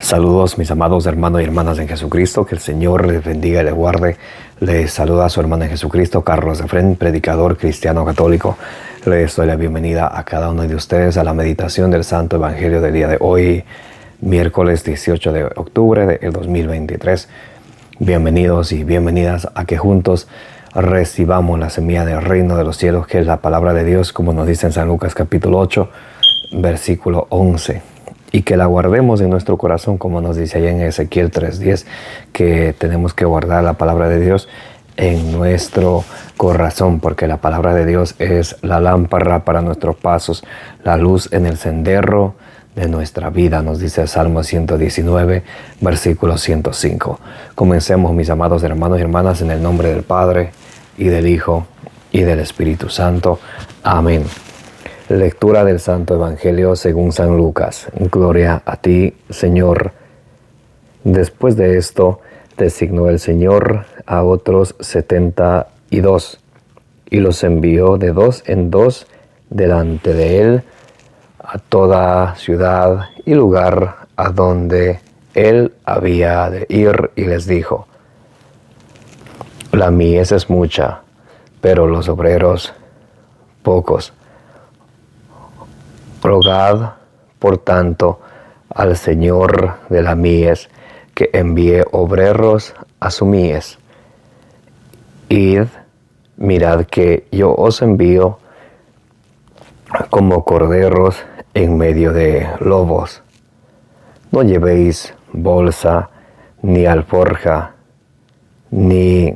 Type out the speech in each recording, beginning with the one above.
Saludos mis amados hermanos y hermanas en Jesucristo, que el Señor les bendiga y les guarde. Les saluda a su hermano en Jesucristo, Carlos Efrén, predicador cristiano católico. Les doy la bienvenida a cada uno de ustedes a la meditación del Santo Evangelio del día de hoy, miércoles 18 de octubre del 2023. Bienvenidos y bienvenidas a que juntos recibamos la semilla del reino de los cielos, que es la palabra de Dios, como nos dice en San Lucas capítulo 8, versículo 11. Y que la guardemos en nuestro corazón, como nos dice allá en Ezequiel 3:10, que tenemos que guardar la palabra de Dios en nuestro corazón, porque la palabra de Dios es la lámpara para nuestros pasos, la luz en el sendero de nuestra vida, nos dice el Salmo 119, versículo 105. Comencemos, mis amados hermanos y hermanas, en el nombre del Padre, y del Hijo, y del Espíritu Santo. Amén. Lectura del Santo Evangelio según San Lucas. Gloria a ti, Señor. Después de esto, designó el Señor a otros 72, y los envió de dos en dos delante de él a toda ciudad y lugar a donde él había de ir, y les dijo: La mies es mucha, pero los obreros pocos. Rogad, por tanto, al Señor de la mies que envíe obreros a su mies. Id, mirad que yo os envío como corderos en medio de lobos. No llevéis bolsa, ni alforja, ni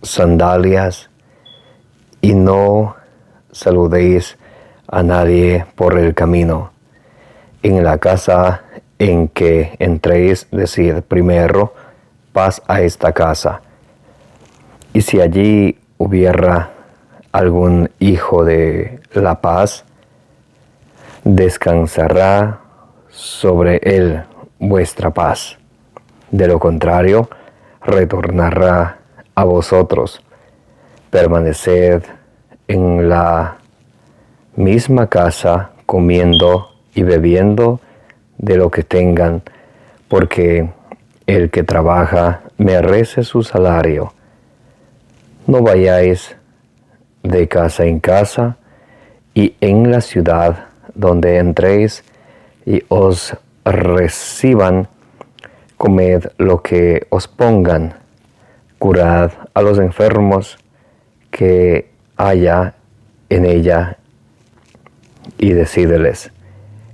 sandalias, y no saludéis a nadie por el camino. En la casa en que entréis, decid primero: paz a esta casa. Y si allí hubiera algún hijo de la paz, descansará sobre él vuestra paz. De lo contrario, retornará a vosotros. Permaneced en la misma casa, comiendo y bebiendo de lo que tengan, porque el que trabaja merece su salario. No vayáis de casa en casa, y en la ciudad donde entréis y os reciban, comed lo que os pongan, curad a los enfermos que haya en ella, y decídeles: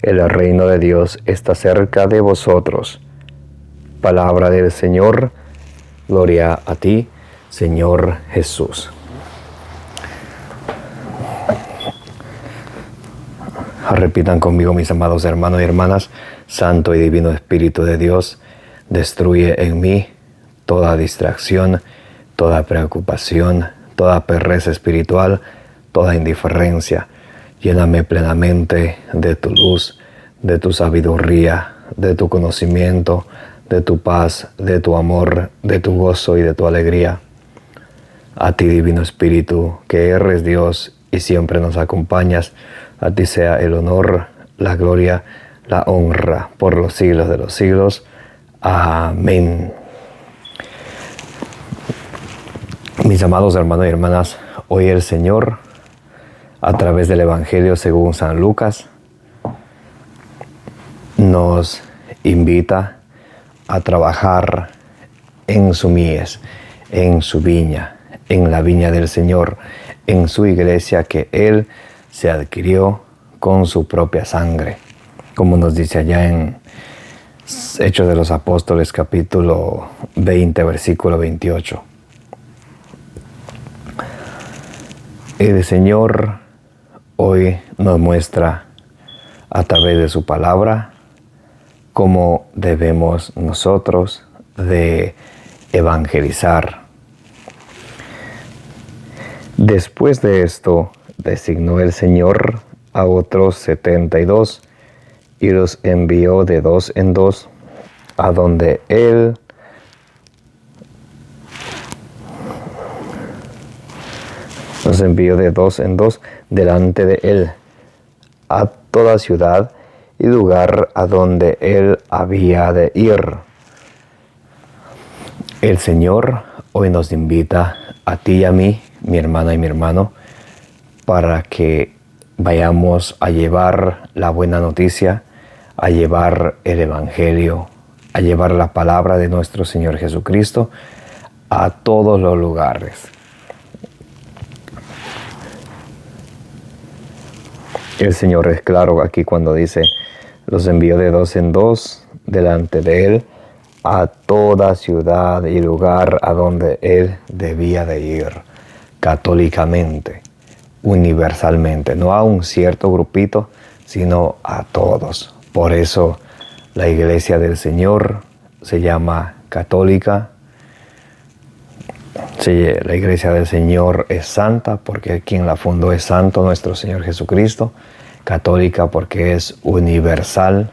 el reino de Dios está cerca de vosotros. Palabra del Señor. Gloria a ti, Señor Jesús. Repitan conmigo, mis amados hermanos y hermanas: Santo y Divino Espíritu de Dios, destruye en mí toda distracción, toda preocupación, toda pereza espiritual, toda indiferencia. Lléname plenamente de tu luz, de tu sabiduría, de tu conocimiento, de tu paz, de tu amor, de tu gozo y de tu alegría. A ti, Divino Espíritu, que eres Dios y siempre nos acompañas, a ti sea el honor, la gloria, la honra por los siglos de los siglos. Amén. Mis amados hermanos y hermanas, hoy el Señor, a través del Evangelio según San Lucas, nos invita a trabajar en su mies, en su viña, en la viña del Señor, en su iglesia que Él se adquirió con su propia sangre, como nos dice allá en Hechos de los Apóstoles capítulo 20, versículo 28. El Señor hoy nos muestra a través de su palabra cómo debemos nosotros de evangelizar. Después de esto, designó el Señor a otros 72 y los envió de dos en dos a donde él delante de él, a toda ciudad y lugar a donde él había de ir. El Señor hoy nos invita a ti y a mí, mi hermana y mi hermano, para que vayamos a llevar la buena noticia, a llevar el Evangelio, a llevar la palabra de nuestro Señor Jesucristo a todos los lugares. El Señor es claro aquí cuando dice, los envió de dos en dos delante de Él a toda ciudad y lugar a donde Él debía de ir, católicamente, universalmente, no a un cierto grupito, sino a todos. Por eso la Iglesia del Señor se llama católica. Sí, la Iglesia del Señor es santa porque quien la fundó es santo, nuestro Señor Jesucristo. Católica porque es universal.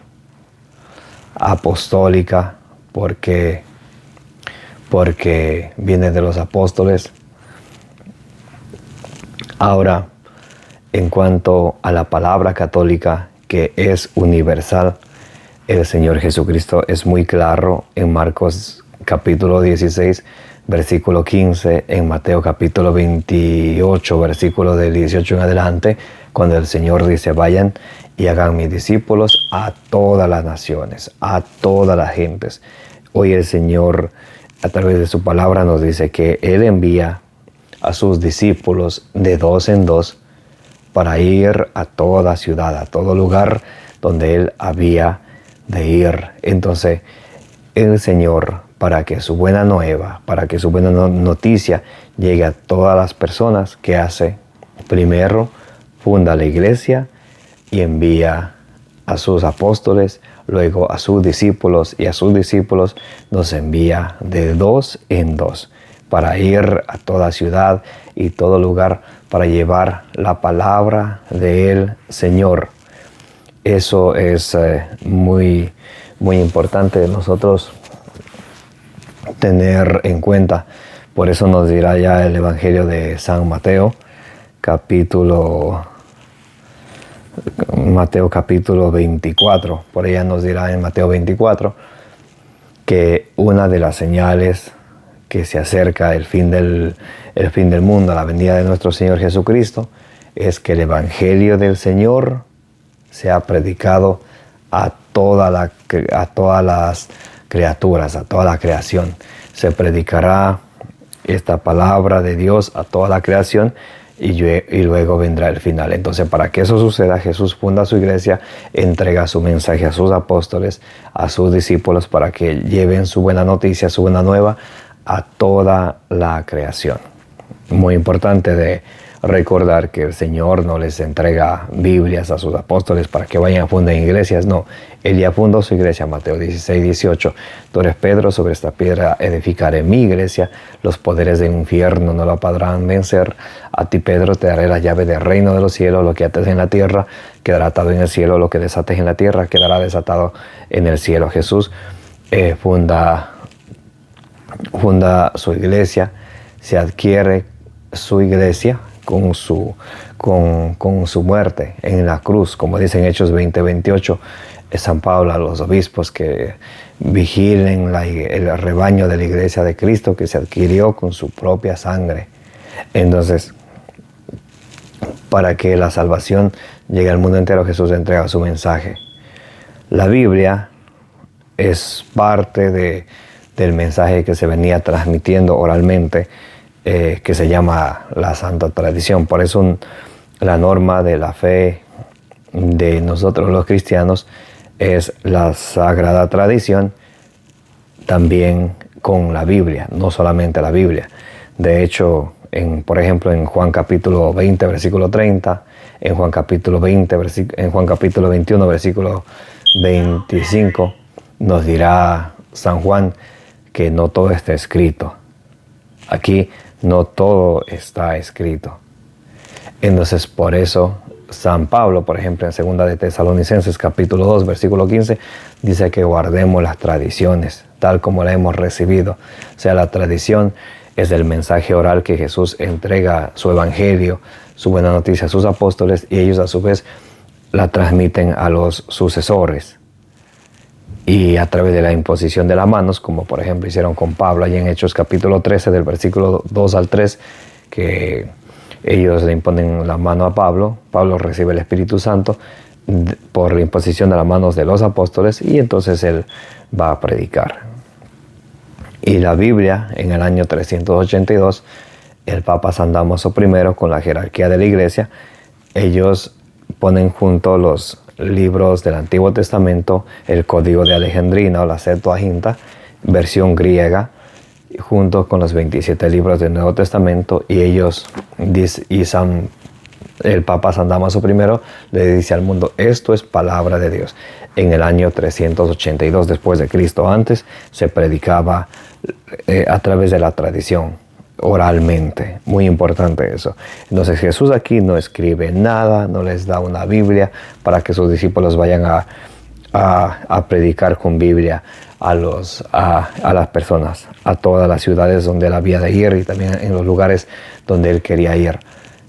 Apostólica porque viene de los apóstoles. Ahora, en cuanto a la palabra católica, que es universal, el Señor Jesucristo es muy claro en Marcos capítulo 16, versículo 15, en Mateo capítulo 28, versículo del 18 en adelante, cuando el Señor dice, vayan y hagan mis discípulos a todas las naciones, a todas las gentes. Hoy el Señor, a través de su palabra, nos dice que Él envía a sus discípulos de dos en dos para ir a toda ciudad, a todo lugar donde Él había de ir. Entonces, el Señor, para que su buena nueva, para que su buena noticia llegue a todas las personas, ¿qué hace? Primero, funda la iglesia y envía a sus apóstoles, luego a sus discípulos, y a sus discípulos nos envía de dos en dos para ir a toda ciudad y todo lugar para llevar la palabra del Señor. Eso es muy importante de nosotros tener en cuenta. Por eso nos dirá ya el Evangelio de San Mateo, capítulo 24. Por ella nos dirá en Mateo 24 que una de las señales que se acerca el fin del mundo, la venida de nuestro Señor Jesucristo, es que el Evangelio del Señor sea predicado a todas las criaturas, a toda la creación. Se predicará esta palabra de Dios a toda la creación y luego vendrá el final. Entonces, para que eso suceda, Jesús funda su iglesia, entrega su mensaje a sus apóstoles, a sus discípulos, para que lleven su buena noticia, su buena nueva a toda la creación. Muy importante de recordar que el Señor no les entrega Biblias a sus apóstoles para que vayan a fundar iglesias, no. Él ya fundó su iglesia, Mateo 16, 18. Tú eres Pedro, sobre esta piedra edificaré mi iglesia, los poderes del infierno no la podrán vencer. A ti, Pedro, te daré la llave del reino de los cielos, lo que ates en la tierra quedará atado en el cielo, lo que desates en la tierra quedará desatado en el cielo. Jesús funda su iglesia, se adquiere su iglesia con su muerte en la cruz, como dice en Hechos 20:28, San Pablo a los obispos que vigilen el rebaño de la iglesia de Cristo que se adquirió con su propia sangre. Entonces, para que la salvación llegue al mundo entero, Jesús entrega su mensaje. La Biblia es parte del mensaje que se venía transmitiendo oralmente, que se llama la Santa Tradición. Por eso la norma de la fe de nosotros los cristianos es la Sagrada Tradición, también con la Biblia, no solamente la Biblia. De hecho, por ejemplo, en Juan capítulo 20, versículo 30, en Juan capítulo 21, versículo 25, nos dirá San Juan que no todo está escrito. Aquí no todo está escrito. Entonces, por eso San Pablo, por ejemplo, en 2 de Tesalonicenses capítulo 2, versículo 15, dice que guardemos las tradiciones tal como la hemos recibido. O sea, la tradición es el mensaje oral que Jesús entrega, su evangelio, su buena noticia a sus apóstoles, y ellos a su vez la transmiten a los sucesores y a través de la imposición de las manos, como por ejemplo hicieron con Pablo allí en Hechos capítulo 13 del versículo 2 al 3, que ellos le imponen la mano a Pablo. Pablo recibe el Espíritu Santo por la imposición de las manos de los apóstoles y entonces él va a predicar. Y la Biblia, en el año 382, el Papa San Dámaso I, con la jerarquía de la Iglesia, ellos ponen junto los libros del Antiguo Testamento, el Código de Alejandrina o la Septuaginta, versión griega, junto con los 27 libros del Nuevo Testamento, y ellos, el Papa San Dámaso I le dice al mundo: esto es palabra de Dios. En el año 382 después de Cristo, antes se predicaba a través de la tradición, oralmente. Muy importante eso. Entonces Jesús aquí no escribe nada, no les da una Biblia para que sus discípulos vayan a predicar con Biblia a las personas, a todas las ciudades donde él había de ir y también en los lugares donde él quería ir.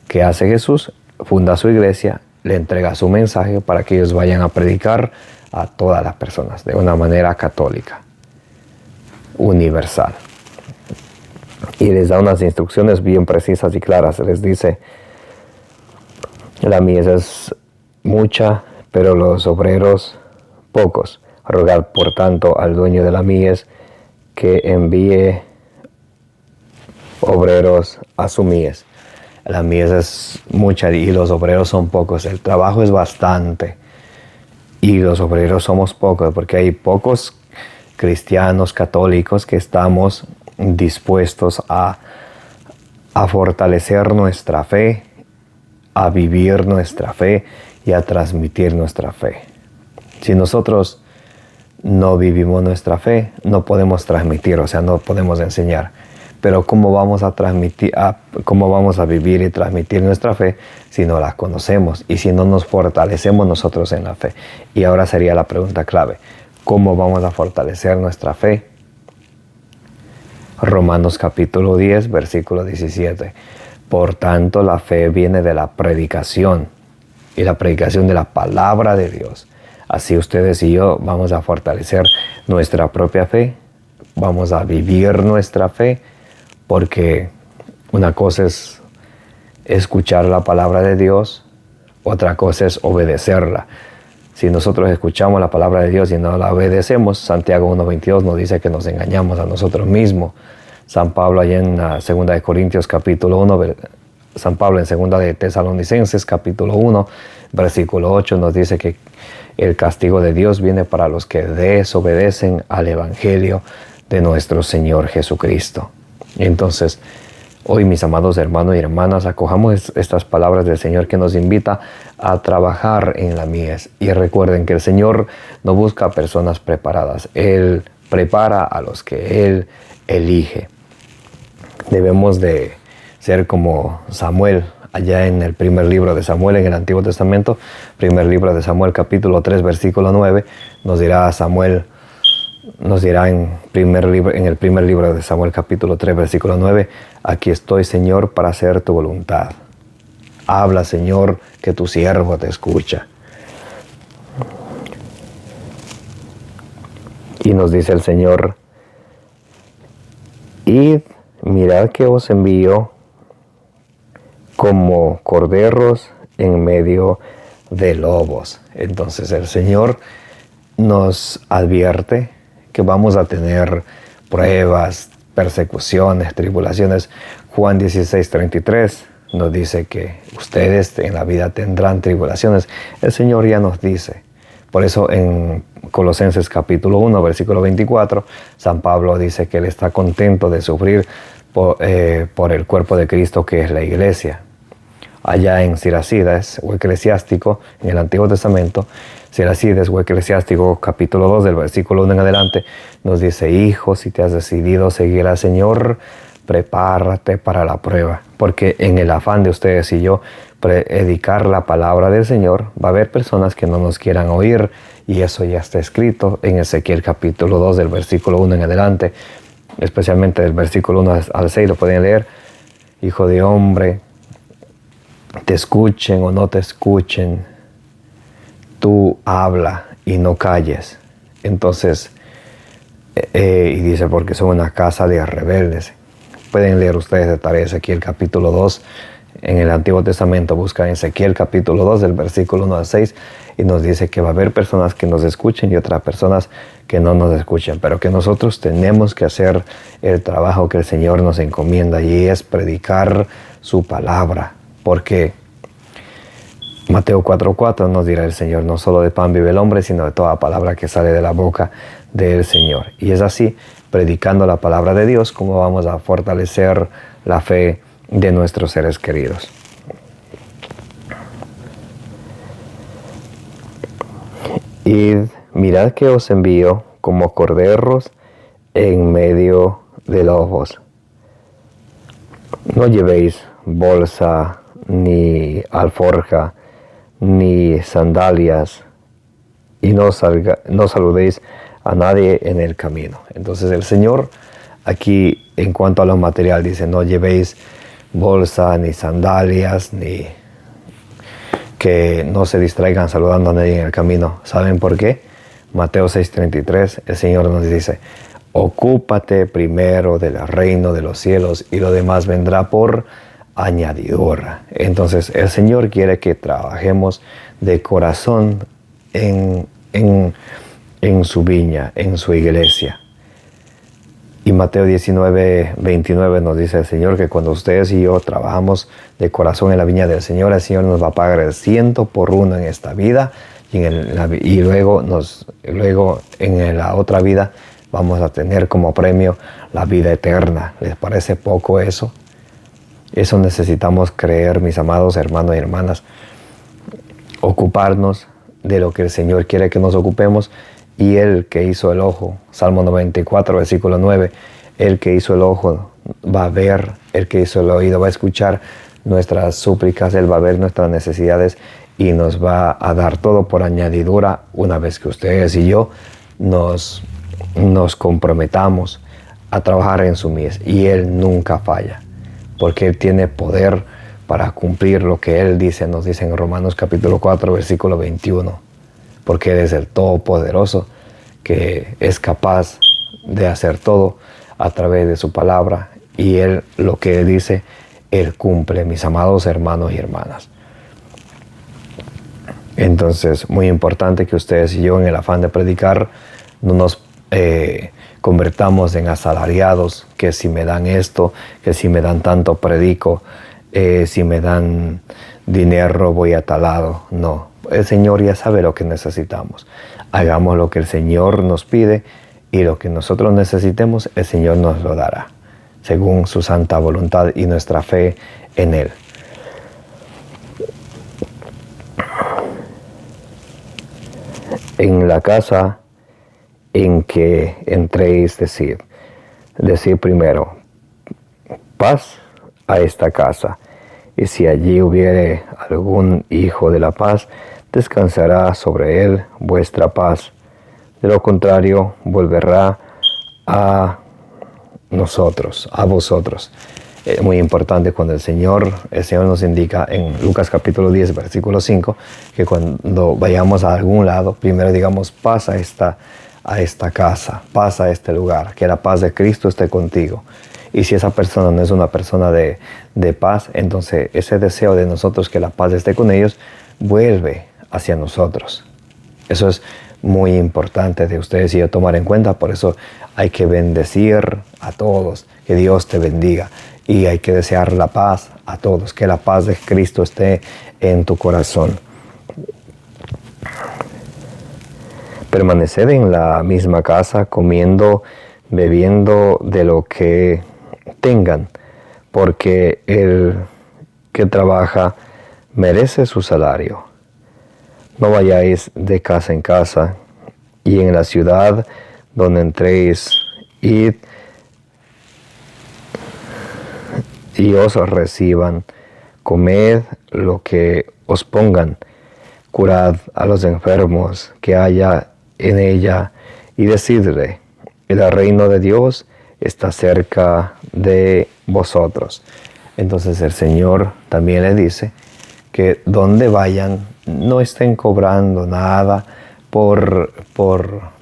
¿Qué hace Jesús? Funda su iglesia, le entrega su mensaje para que ellos vayan a predicar a todas las personas de una manera católica, universal. Y les da unas instrucciones bien precisas y claras. Les dice: la mies es mucha, pero los obreros pocos. Rogad por tanto al dueño de la mies que envíe obreros a su mies. La mies es mucha y los obreros son pocos. El trabajo es bastante y los obreros somos pocos, porque hay pocos cristianos católicos que estamos dispuestos a fortalecer nuestra fe, a vivir nuestra fe y a transmitir nuestra fe. Si nosotros no vivimos nuestra fe, no podemos transmitir, o sea, no podemos enseñar. Pero ¿cómo vamos a transmitir, cómo vamos a vivir y transmitir nuestra fe si no la conocemos y si no nos fortalecemos nosotros en la fe? Y ahora sería la pregunta clave: ¿cómo vamos a fortalecer nuestra fe? Romanos capítulo 10, versículo 17. Por tanto, la fe viene de la predicación, y la predicación de la palabra de Dios. Así ustedes y yo vamos a fortalecer nuestra propia fe, vamos a vivir nuestra fe, porque una cosa es escuchar la palabra de Dios, otra cosa es obedecerla. Si nosotros escuchamos la palabra de Dios y no la obedecemos, Santiago 1:22 nos dice que nos engañamos a nosotros mismos. San Pablo allá en la 2 de Corintios capítulo 1, San Pablo en 2 de Tesalonicenses capítulo 1, versículo 8 nos dice que el castigo de Dios viene para los que desobedecen al Evangelio de nuestro Señor Jesucristo. Entonces, hoy, mis amados hermanos y hermanas, acojamos estas palabras del Señor que nos invita a trabajar en la mies. Y recuerden que el Señor no busca personas preparadas. Él prepara a los que Él elige. Debemos de ser como Samuel, allá en el primer libro de Samuel, en el Antiguo Testamento, primer libro de Samuel, capítulo 3, versículo 9, nos dirá en el primer libro de Samuel, capítulo 3, versículo 9, aquí estoy, Señor, para hacer tu voluntad. Habla, Señor, que tu siervo te escucha. Y nos dice el Señor: id, mirad que os envío como corderos en medio de lobos. Entonces el Señor nos advierte que vamos a tener pruebas, persecuciones, tribulaciones. Juan 16:33 nos dice que ustedes en la vida tendrán tribulaciones. El Señor ya nos dice. Por eso en Colosenses capítulo 1, versículo 24, San Pablo dice que él está contento de sufrir por el cuerpo de Cristo, que es la iglesia. Allá en Siracides o Eclesiástico, en el Antiguo Testamento, Siracides o Eclesiástico capítulo 2 del versículo 1 en adelante, nos dice: hijo, si te has decidido seguir al Señor, prepárate para la prueba, porque en el afán de ustedes y yo predicar la palabra del Señor, va a haber personas que no nos quieran oír, y eso ya está escrito en Ezequiel capítulo 2 del versículo 1 en adelante, especialmente del versículo 1 al 6, lo pueden leer. Hijo de hombre, te escuchen o no te escuchen, tú habla y no calles. Entonces, y dice, porque son una casa de rebeldes. Pueden leer ustedes de tarea Ezequiel capítulo 2. En el Antiguo Testamento buscan Ezequiel capítulo 2 del versículo 1 al 6 y nos dice que va a haber personas que nos escuchen y otras personas que no nos escuchen, pero que nosotros tenemos que hacer el trabajo que el Señor nos encomienda, y es predicar su palabra, porque Mateo 4:4 nos dirá el Señor: no solo de pan vive el hombre, sino de toda palabra que sale de la boca del Señor. Y es así, predicando la palabra de Dios, como vamos a fortalecer la fe de nuestros seres queridos. Id, mirad que os envío como corderos en medio de lobos. No llevéis bolsa, ni alforja, ni sandalias, y no saludéis a nadie en el camino. Entonces el Señor aquí, en cuanto a lo material, dice: no llevéis bolsa, ni sandalias, ni que no se distraigan saludando a nadie en el camino. ¿Saben por qué? Mateo 6:33, el Señor nos dice: ocúpate primero del reino de los cielos y lo demás vendrá por añadidura. Entonces el Señor quiere que trabajemos de corazón en su viña, en su iglesia. Y Mateo 19:29 nos dice el Señor que cuando ustedes y yo trabajamos de corazón en la viña del Señor, el Señor nos va a pagar el 100 por 1 en esta vida, y luego en la otra vida vamos a tener como premio la vida eterna. ¿Les parece poco eso? Eso necesitamos creer, mis amados hermanos y hermanas. Ocuparnos de lo que el Señor quiere que nos ocupemos. Y Él que hizo el ojo, Salmo 94, versículo 9, el que hizo el ojo va a ver, el que hizo el oído va a escuchar nuestras súplicas, Él va a ver nuestras necesidades y nos va a dar todo por añadidura una vez que ustedes y yo nos comprometamos a trabajar en su mies. Y Él nunca falla, porque Él tiene poder para cumplir lo que Él dice, nos dice en Romanos capítulo 4, versículo 21. Porque Él es el Todopoderoso, que es capaz de hacer todo a través de su palabra. Y Él, lo que Él dice, Él cumple, mis amados hermanos y hermanas. Entonces, muy importante que ustedes y yo, en el afán de predicar, no nos convertamos en asalariados, que si me dan esto, que si me dan tanto predico, si me dan dinero voy a tal lado. No. El Señor ya sabe lo que necesitamos. Hagamos lo que el Señor nos pide, y lo que nosotros necesitemos, el Señor nos lo dará, según su santa voluntad y nuestra fe en Él. En la casa en que entréis, decid primero: paz a esta casa. Y si allí hubiere algún hijo de la paz, descansará sobre él vuestra paz. De lo contrario, volverá a vosotros. Es muy importante cuando el Señor nos indica en Lucas capítulo 10, versículo 5, que cuando vayamos a algún lado, primero digamos: paz a esta casa, paz a este lugar, que la paz de Cristo esté contigo. Y si esa persona no es una persona de paz, entonces ese deseo de nosotros que la paz esté con ellos vuelve hacia nosotros. Eso es muy importante de ustedes y yo tomar en cuenta. Por eso hay que bendecir a todos, que Dios te bendiga. Y hay que desear la paz a todos, que la paz de Cristo esté en tu corazón. Permaneced en la misma casa, comiendo, bebiendo de lo que tengan, porque el que trabaja merece su salario. No vayáis de casa en casa, y en la ciudad donde entréis, id y os reciban, comed lo que os pongan, curad a los enfermos que haya en ella, y decidle: el reino de Dios está cerca de vosotros. Entonces el Señor también le dice que donde vayan no estén cobrando nada por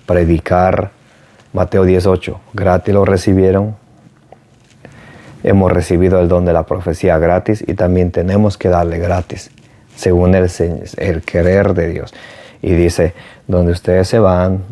predicar. Mateo 18, gratis lo recibieron. Hemos recibido el don de la profecía gratis y también tenemos que darle gratis, según el querer de Dios. Y dice, donde ustedes se van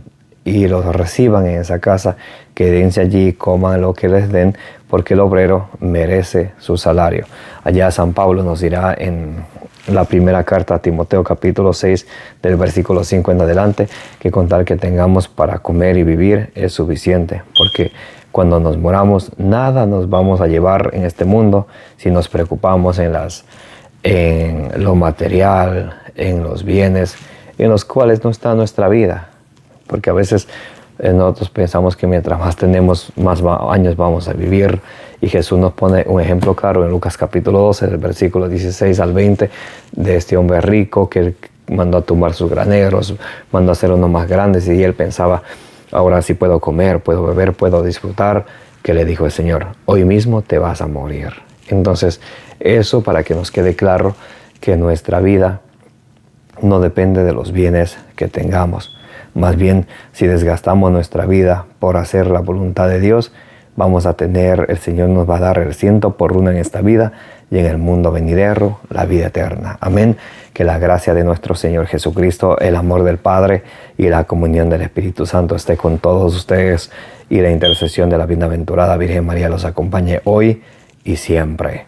y los reciban en esa casa, quédense allí, coman lo que les den, porque el obrero merece su salario. Allá San Pablo nos dirá en la primera carta a Timoteo capítulo 6 del versículo 5 en adelante, que con tal que tengamos para comer y vivir es suficiente, porque cuando nos moramos nada nos vamos a llevar en este mundo si nos preocupamos en lo material, en los bienes en los cuales no está nuestra vida, porque a veces nosotros pensamos que mientras más tenemos, más años vamos a vivir. Y Jesús nos pone un ejemplo claro en Lucas capítulo 12, del versículo 16 al 20, de este hombre rico que mandó a tumbar sus graneros, mandó a hacer unos más grandes, y él pensaba, ahora sí puedo comer, puedo beber, puedo disfrutar, que le dijo el Señor, hoy mismo te vas a morir. Entonces, eso para que nos quede claro que nuestra vida no depende de los bienes que tengamos. Más bien, si desgastamos nuestra vida por hacer la voluntad de Dios, vamos a tener, el Señor nos va a dar el 100 por 1 en esta vida y en el mundo venidero, la vida eterna. Amén. Que la gracia de nuestro Señor Jesucristo, el amor del Padre y la comunión del Espíritu Santo esté con todos ustedes, y la intercesión de la bienaventurada Virgen María los acompañe hoy y siempre.